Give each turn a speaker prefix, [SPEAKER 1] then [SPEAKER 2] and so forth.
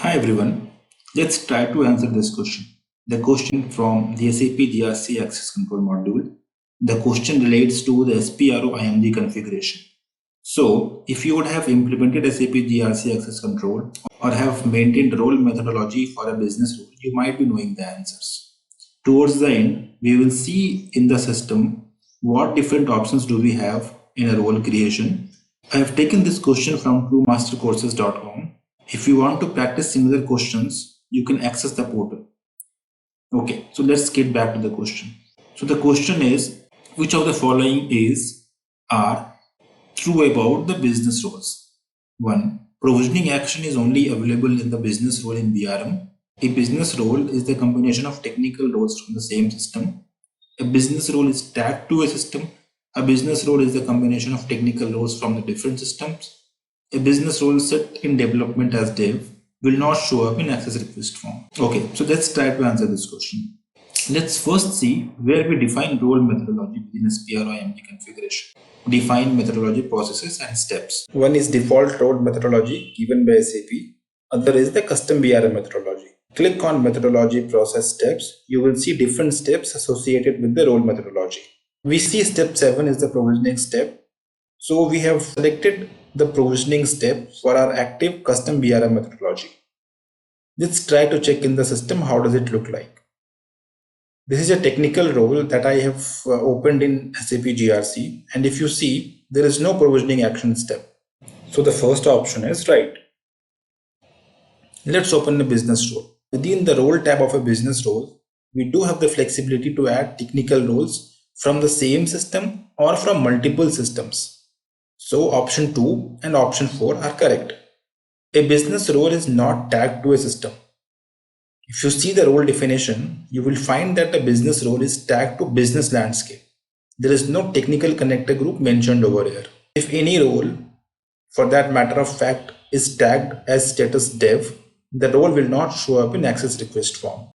[SPEAKER 1] Hi everyone, let's try to answer this question. The question from the SAP GRC Access Control module. The question relates to the SPRO IMG configuration. So, if you would have implemented SAP GRC Access Control or have maintained role methodology for a business role, you might be knowing the answers. Towards the end, we will see in the system what different options do we have in a role creation. I have taken this question from truemastercourses.com. If you want to practice similar questions, you can access the portal. Okay, so let's get back to the question. So the question is, which of the following are true about the business roles? 1. Provisioning action is only available in the business role in BRM. A business role is the combination of technical roles from the same system. A business role is tagged to a system. A business role is the combination of technical roles from the different systems. A business role set in development as dev will not show up in access request form. Okay, so let's try to answer this question. Let's first see where we define role methodology within SPRO IMG configuration. Define methodology processes and steps. One is default role methodology given by SAP. Other is the custom BRM methodology. Click on methodology process steps. You will see different steps associated with the role methodology. We see step 7 is the provisioning step. So we have selected the provisioning step for our active custom BRM methodology. Let's try to check in the system how does it look like. This is a technical role that I have opened in SAP GRC, and if you see, there is no provisioning action step. So the first option is right. Let's open the business role. Within the role tab of a business role, we do have the flexibility to add technical roles from the same system or from multiple systems. So option 2 and option 4 are correct. A business role is not tagged to a system. If you see the role definition, you will find that a business role is tagged to business landscape. There is no technical connector group mentioned over here. If any role, for that matter of fact, is tagged as status dev, the role will not show up in access request form.